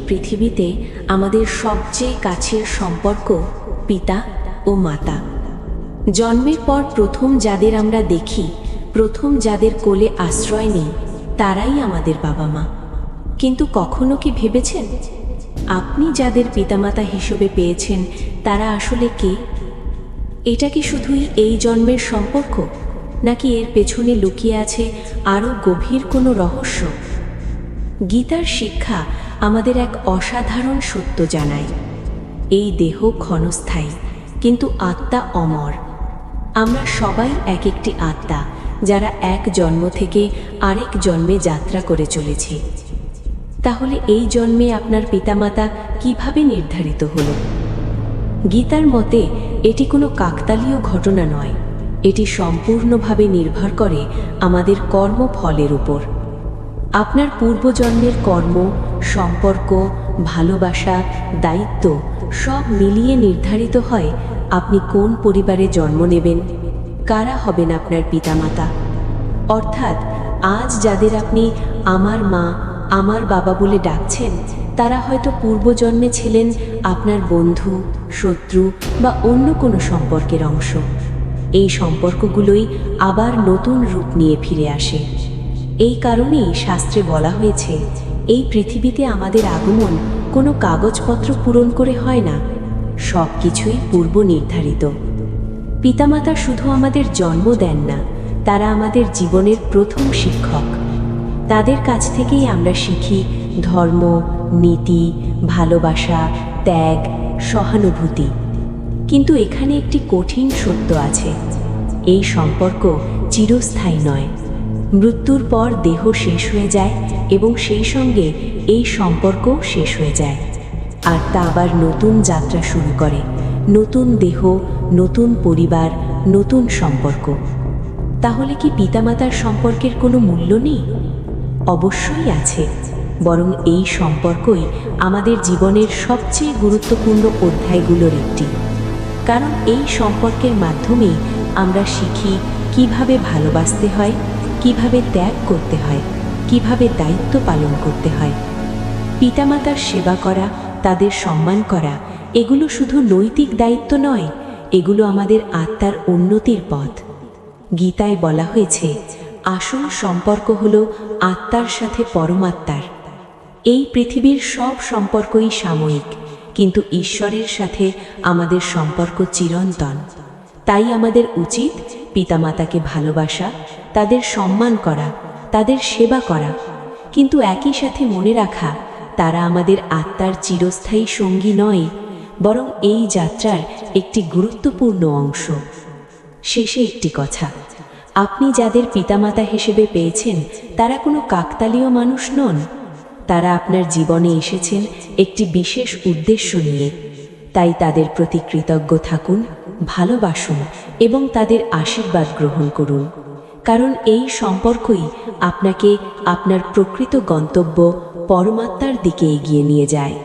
পৃথিবীতে আমাদের সবচেয়ে কাছের সম্পর্ক পিতা ও মাতা। জন্মের পর প্রথম যাদের আমরা দেখি, প্রথম যাদের কোলে আশ্রয় নিই, তারাই আমাদের বাবা মা। কিন্তু কখনো কি ভেবেছেন আপনি যাদের পিতামাতা হিসেবে পেয়েছেন তারা আসলে কে? এটা কি শুধুই এই জন্মের সম্পর্ক, নাকি এর পেছনে লুকিয়ে আছে আরও গভীর কোনো রহস্য? গীতার শিক্ষা আমাদের এক অসাধারণ সত্য জানায়, এই দেহ ক্ষণস্থায়ী, কিন্তু আত্মা অমর। আমরা সবাই এক একটি আত্মা, যারা এক জন্ম থেকে আরেক জন্মে যাত্রা করে চলেছি। তাহলে এই জন্মে আপনার পিতামাতা কিভাবে নির্ধারিত হলো? গীতার মতে এটি কোনো কাকতালীয় ঘটনা নয়, এটি সম্পূর্ণভাবে নির্ভর করে আমাদের কর্মফলের উপর। আপনার পূর্বজন্মের কর্ম, সম্পর্ক, ভালোবাসা, দায়িত্ব সব মিলিয়ে নির্ধারিত হয় আপনি কোন পরিবারে জন্ম নেবেন, কারা হবেন আপনার পিতামাতা। অর্থাৎ আজ যাদের আপনি আমার মা, আমার বাবা বলে ডাকছেন, তারা হয়তো পূর্বজন্মে ছিলেন আপনার বন্ধু, শত্রু বা অন্য কোনো সম্পর্কের অংশ। এই সম্পর্কগুলোই আবার নতুন রূপ নিয়ে ফিরে আসে। এই কারণেই শাস্ত্রে বলা হয়েছে, এই পৃথিবীতে আমাদের আগমন কোনো কাগজপত্র পূরণ করে হয় না, সব কিছুই পূর্ব নির্ধারিত। পিতামাতা শুধু আমাদের জন্ম দেন না, তারা আমাদের জীবনের প্রথম শিক্ষক। তাদের কাছ থেকেই আমরা শিখি ধর্ম, নীতি, ভালোবাসা, ত্যাগ, সহানুভূতি। কিন্তু এখানে একটি কঠিন সত্য আছে, এই সম্পর্ক চিরস্থায়ী নয়। মৃত্যুর পর দেহ শেষ হয়ে যায় এবং সেই সঙ্গে এই সম্পর্কও শেষ হয়ে যায়। আর তা আবার নতুন যাত্রা শুরু করে, নতুন দেহ, নতুন পরিবার, নতুন সম্পর্ক। তাহলে কি পিতামাতার সম্পর্কের কোনো মূল্য নেই? অবশ্যই আছে, বরং এই সম্পর্কই আমাদের জীবনের সবচেয়ে গুরুত্বপূর্ণ অধ্যায়গুলোর একটি। কারণ এই সম্পর্কের মাধ্যমেই আমরা শিখি কিভাবে ভালোবাসতে হয়, কিভাবে ত্যাগ করতে হয়, কিভাবে দায়িত্ব পালন করতে হয়। পিতামাতার সেবা করা, তাদের সম্মান করা, এগুলো শুধু নৈতিক দায়িত্ব নয়, এগুলো আমাদের আত্মার উন্নতির পথ। গীতায় বলা হয়েছে, আসল সম্পর্ক হলো আত্মার সাথে পরমাত্মার। এই পৃথিবীর সব সম্পর্কই সাময়িক, কিন্তু ঈশ্বরের সাথে আমাদের সম্পর্ক চিরন্তন। তাই আমাদের উচিত পিতামাতাকে ভালোবাসা, তাদের সম্মান করা, তাদের সেবা করা, কিন্তু একই সাথে মনে রাখা তারা আমাদের আত্মার চিরস্থায়ী সঙ্গী নয়, বরং এই যাত্রার একটি গুরুত্বপূর্ণ অংশ। শেষে একটি কথা, আপনি যাদের পিতামাতা হিসেবে পেয়েছেন তারা কোনো কাকতালীয় মানুষ নন। তারা আপনার জীবনে এসেছেন একটি বিশেষ উদ্দেশ্য নিয়ে। তাই তাদের প্রতি কৃতজ্ঞ থাকুন, ভালোবাসুন এবং তাদের আশীর্বাদ গ্রহণ করুন। কারণ এই সম্পর্কই আপনাকে আপনার প্রকৃত গন্তব্য পরমাত্মার দিকে এগিয়ে নিয়ে যায়।